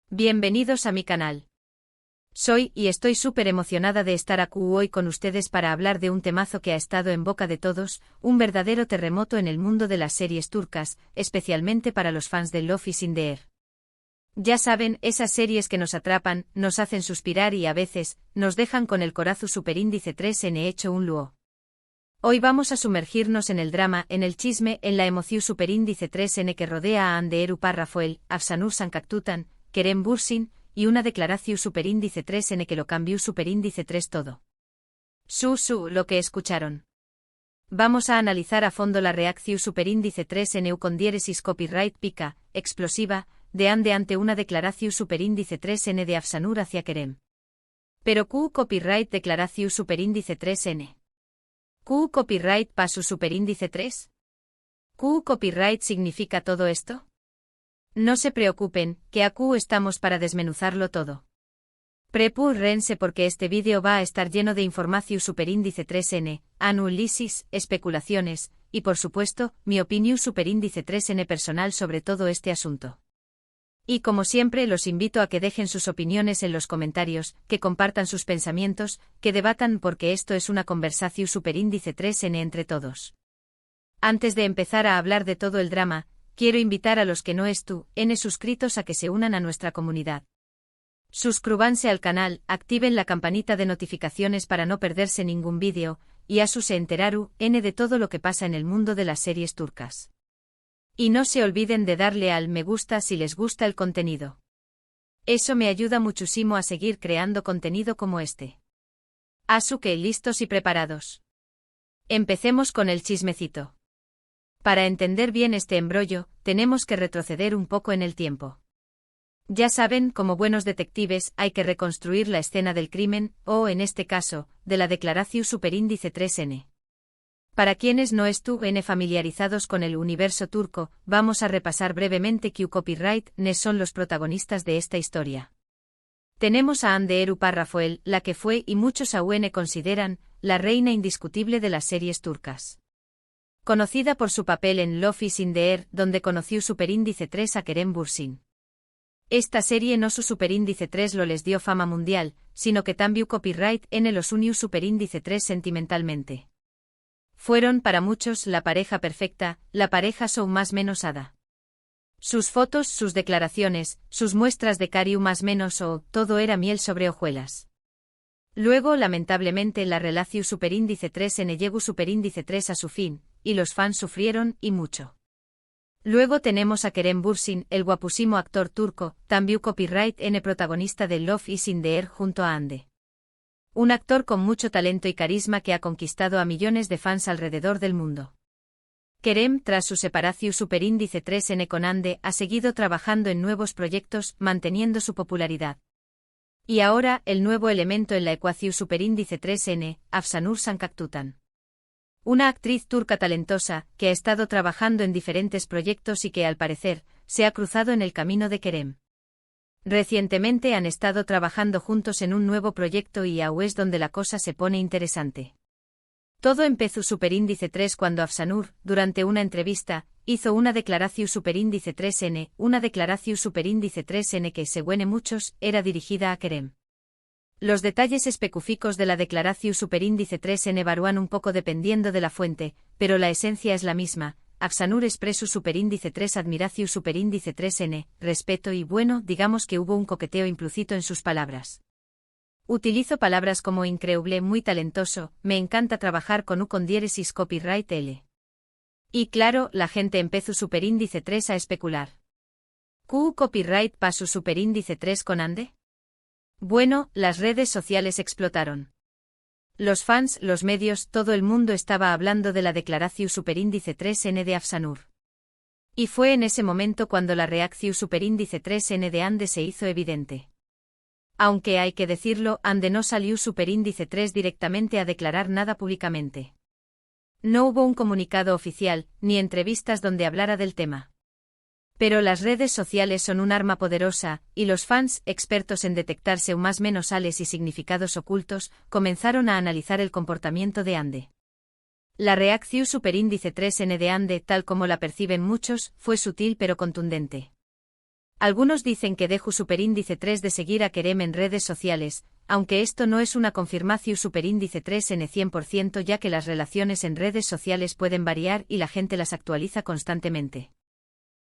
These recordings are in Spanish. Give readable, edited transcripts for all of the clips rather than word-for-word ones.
Bienvenidos a mi canal. Soy y estoy súper emocionada de estar aquí hoy con ustedes para hablar de un temazo que ha estado en boca de todos, un verdadero terremoto en el mundo de las series turcas, especialmente para los fans de Love is in the Air. Ya saben, esas series que nos atrapan, nos hacen suspirar y a veces, nos dejan con el corazón superíndice 3N hecho un luo. Hoy vamos a sumergirnos en el drama, en el chisme, en la emoción superíndice 3N que rodea a Hande Eru Parrafoel, Afsanur Sankaktutan, Kerem Bürsin, y una declaración superíndice 3N que lo cambió superíndice 3 todo. Lo que escucharon. Vamos a analizar a fondo la reacción superíndice 3N con diéresis copyright pica, explosiva, de Hande ante una declaración superíndice 3N de Afsanur hacia Kerem. Pero Q copyright declaración superíndice 3N. Q copyright paso superíndice 3. Q copyright significa todo esto. No se preocupen, que aquí estamos para desmenuzarlo todo. Prepúrense porque este vídeo va a estar lleno de información superíndice 3N, análisis, especulaciones, y por supuesto, mi opinión superíndice 3N personal sobre todo este asunto. Y como siempre los invito a que dejen sus opiniones en los comentarios, que compartan sus pensamientos, que debatan porque esto es una conversación superíndice 3N entre todos. Antes de empezar a hablar de todo el drama, quiero invitar a los que no estén suscritos a que se unan a nuestra comunidad. Suscríbanse al canal, activen la campanita de notificaciones para no perderse ningún vídeo, y se enteraru de todo lo que pasa en el mundo de las series turcas. Y no se olviden de darle al me gusta si les gusta el contenido. Eso me ayuda muchísimo a seguir creando contenido como este. Que listos y preparados. Empecemos con el chismecito. Para entender bien este embrollo, tenemos que retroceder un poco en el tiempo. Ya saben, como buenos detectives, hay que reconstruir la escena del crimen, o en este caso, de la declaración superíndice 3N. Para quienes no estuvieron familiarizados con el universo turco, vamos a repasar brevemente qué copyright son los protagonistas de esta historia. Tenemos a Hande Eru Parrafoel, la que fue y muchos aún consideran, la reina indiscutible de las series turcas. Conocida por su papel en Love is in the Air, donde conoció superíndice 3 a Kerem Bürsin. Esta serie no su superíndice 3 lo les dio fama mundial, sino que también copyright los unió superíndice 3 sentimentalmente. Fueron para muchos la pareja perfecta, la pareja son más menos hada. Sus fotos, sus declaraciones, sus muestras de cariño más menos todo era miel sobre hojuelas. Luego lamentablemente la relación superíndice 3N llegó superíndice 3 a su fin, y los fans sufrieron, y mucho. Luego tenemos a Kerem Bürsin, el guapúsimo actor turco, también copyright protagonista de Love is in the Air junto a Hande. Un actor con mucho talento y carisma que ha conquistado a millones de fans alrededor del mundo. Kerem, tras su separación superíndice 3N con Hande, ha seguido trabajando en nuevos proyectos, manteniendo su popularidad. Y ahora, el nuevo elemento en la ecuación superíndice 3N, Afsanur Sankaktutan. Una actriz turca talentosa, que ha estado trabajando en diferentes proyectos y que al parecer, se ha cruzado en el camino de Kerem. Recientemente han estado trabajando juntos en un nuevo proyecto y es donde la cosa se pone interesante. Todo empezó superíndice 3 cuando Afsanur, durante una entrevista, hizo una declaración superíndice 3N, una declaración superíndice 3N que, según muchos, era dirigida a Kerem. Los detalles específicos de la declaración superíndice 3N varían un poco dependiendo de la fuente, pero la esencia es la misma. Afsanur expresó superíndice 3 admiración superíndice 3N, respeto y bueno, digamos que hubo un coqueteo implícito en sus palabras. Utilizo palabras como increíble, muy talentoso, me encanta trabajar con diéresis copyright L. Y claro, la gente empezó superíndice 3 a especular. ¿Q copyright pasó superíndice 3 con Hande? Bueno, las redes sociales explotaron. Los fans, los medios, todo el mundo estaba hablando de la declaración superíndice 3N de Afsanur. Y fue en ese momento cuando la reacción superíndice 3N de Hande se hizo evidente. Aunque hay que decirlo, Hande no salió superíndice 3 directamente a declarar nada públicamente. No hubo un comunicado oficial, ni entrevistas donde hablara del tema. Pero las redes sociales son un arma poderosa, y los fans, expertos en detectarse más menos sales y significados ocultos, comenzaron a analizar el comportamiento de Hande. La reacción superíndice 3N de Hande, tal como la perciben muchos, fue sutil pero contundente. Algunos dicen que dejo superíndice 3 de seguir a Kerem en redes sociales, aunque esto no es una confirmación superíndice 3 en 100% ya que las relaciones en redes sociales pueden variar y la gente las actualiza constantemente.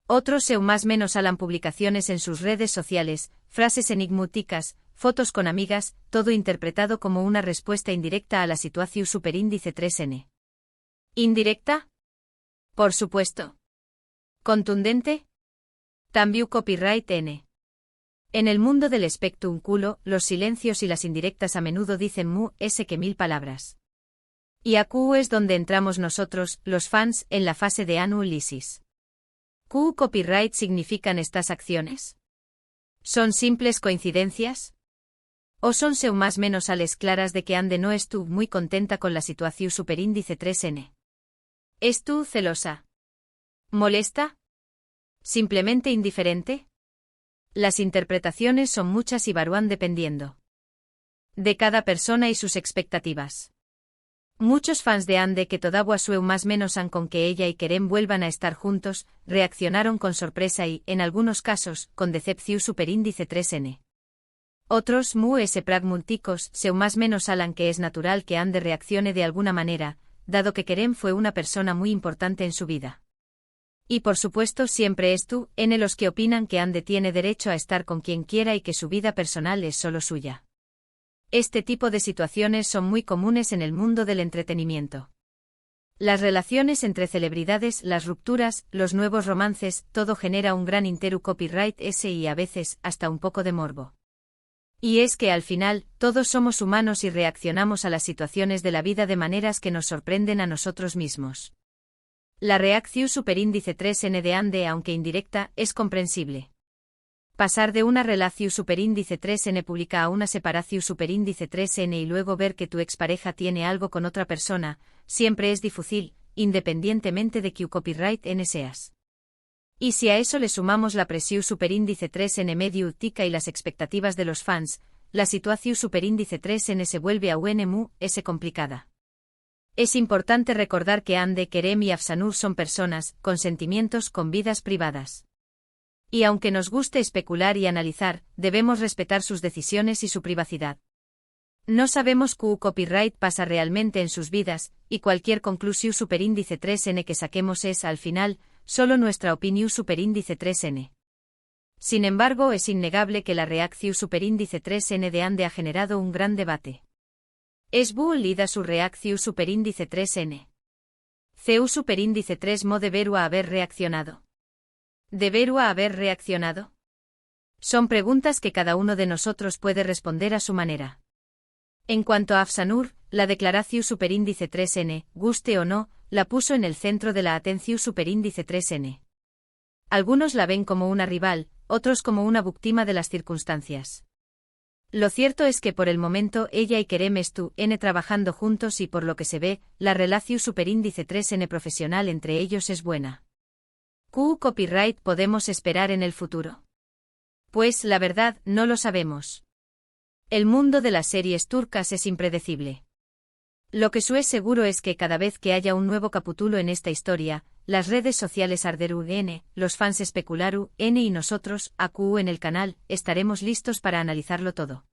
Otros seu más menos alan publicaciones en sus redes sociales, frases enigmáticas, fotos con amigas, todo interpretado como una respuesta indirecta a la situación superíndice 3n. ¿Indirecta? Por supuesto. ¿Contundente? También copyright n. En el mundo del espectrum culo, los silencios y las indirectas a menudo dicen que 1000 palabras. Y aquí es donde entramos nosotros, los fans, en la fase de análisis. ¿Qué copyright significan estas acciones? ¿Son simples coincidencias? ¿O son seu más menos ales claras de que Ande no estuvo muy contenta con la situación superíndice 3n? ¿Estu celosa? ¿Molesta? ¿Simplemente indiferente? Las interpretaciones son muchas y varían dependiendo de cada persona y sus expectativas. Muchos fans de Ande que todavía sueu más menos han con que ella y Kerem vuelvan a estar juntos, reaccionaron con sorpresa y, en algunos casos, con decepción superíndice 3n. Otros pragmáticos seu más menos alan que es natural que Ande reaccione de alguna manera, dado que Kerem fue una persona muy importante en su vida. Y por supuesto siempre los que opinan que Ande tiene derecho a estar con quien quiera y que su vida personal es solo suya. Este tipo de situaciones son muy comunes en el mundo del entretenimiento. Las relaciones entre celebridades, las rupturas, los nuevos romances, todo genera un gran copyright y a veces hasta un poco de morbo. Y es que al final, todos somos humanos y reaccionamos a las situaciones de la vida de maneras que nos sorprenden a nosotros mismos. La reacción superíndice 3n de Ande, aunque indirecta, es comprensible. Pasar de una relación superíndice 3n pública a una separación superíndice 3n y luego ver que tu expareja tiene algo con otra persona, siempre es difícil, independientemente de que copyright n seas. Y si a eso le sumamos la presión superíndice 3n medio tica y las expectativas de los fans, la situación superíndice 3n se vuelve aún complicada. Es importante recordar que Ande, Kerem y Afsanur son personas, con sentimientos, con vidas privadas. Y aunque nos guste especular y analizar, debemos respetar sus decisiones y su privacidad. No sabemos qué copyright pasa realmente en sus vidas, y cualquier conclusión superíndice 3n que saquemos es, al final, solo nuestra opinión superíndice 3n. Sin embargo, es innegable que la reacción superíndice 3n de Ande ha generado un gran debate. ¿Es válida su reacción superíndice 3n? ¿Cu superíndice 3 debería haber reaccionado? ¿Debería haber reaccionado? Son preguntas que cada uno de nosotros puede responder a su manera. En cuanto a Afsanur, la declaración superíndice 3n, guste o no, la puso en el centro de la atención superíndice 3n. Algunos la ven como una rival, otros como una víctima de las circunstancias. Lo cierto es que por el momento ella y Kerem están trabajando juntos y por lo que se ve, la relación superíndice 3n profesional entre ellos es buena. ¿Qué copyright podemos esperar en el futuro? Pues la verdad, no lo sabemos. El mundo de las series turcas es impredecible. Lo que es seguro es que cada vez que haya un nuevo capítulo en esta historia, las redes sociales arderu n, los fans especularu n y nosotros, AQ en el canal, estaremos listos para analizarlo todo.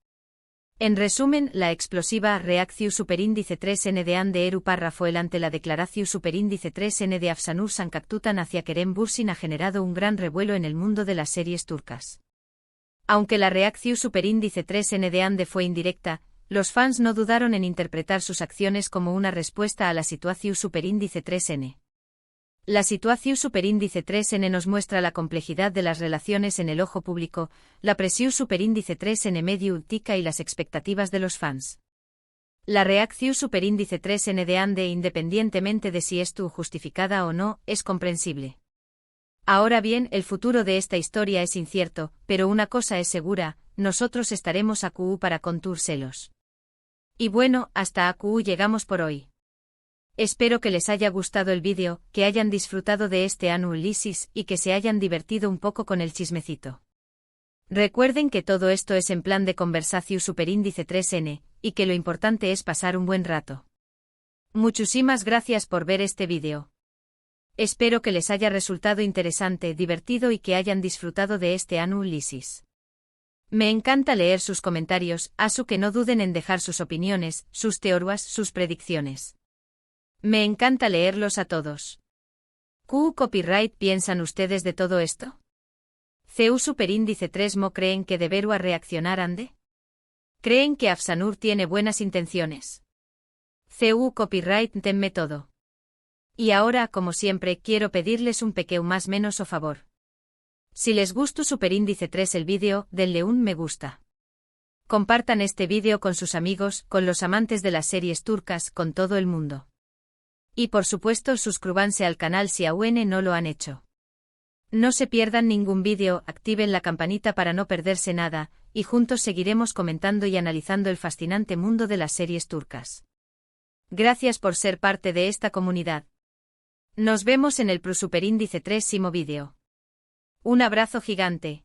En resumen, la explosiva reacción superíndice 3n de Ande Eru Parrafoel ante la declaración superíndice 3n de Afsanur Sankaktutan hacia Kerem Bürsin ha generado un gran revuelo en el mundo de las series turcas. Aunque la reacción superíndice 3n de Ande fue indirecta, los fans no dudaron en interpretar sus acciones como una respuesta a la situación superíndice 3n. La situación superíndice 3n nos muestra la complejidad de las relaciones en el ojo público, la presión superíndice 3n medio tica y las expectativas de los fans. La reacción superíndice 3n de Ande, independientemente de si es justificada o no, es comprensible. Ahora bien, el futuro de esta historia es incierto, pero una cosa es segura, nosotros estaremos AQ para contúrselos. Y bueno, hasta AQ llegamos por hoy. Espero que les haya gustado el vídeo, que hayan disfrutado de este análisis y que se hayan divertido un poco con el chismecito. Recuerden que todo esto es en plan de conversación superíndice 3n, y que lo importante es pasar un buen rato. Muchísimas gracias por ver este vídeo. Espero que les haya resultado interesante, divertido y que hayan disfrutado de este análisis. Me encanta leer sus comentarios, así que no duden en dejar sus opiniones, sus teorías, sus predicciones. Me encanta leerlos a todos. ¿Qué copyright piensan ustedes de todo esto? ¿CU Superíndice 3 Mo creen que deberá reaccionar ande? ¿Creen que Afsanur tiene buenas intenciones? CU Copyright temme todo. Y ahora, como siempre, quiero pedirles un pequeño más menos o favor. Si les gustó Superíndice 3 el vídeo, denle un me gusta. Compartan este vídeo con sus amigos, con los amantes de las series turcas, con todo el mundo. Y por supuesto suscríbanse al canal si aún no lo han hecho. No se pierdan ningún vídeo, activen la campanita para no perderse nada, y juntos seguiremos comentando y analizando el fascinante mundo de las series turcas. Gracias por ser parte de esta comunidad. Nos vemos en el Superíndice 3 vídeo. Un abrazo gigante.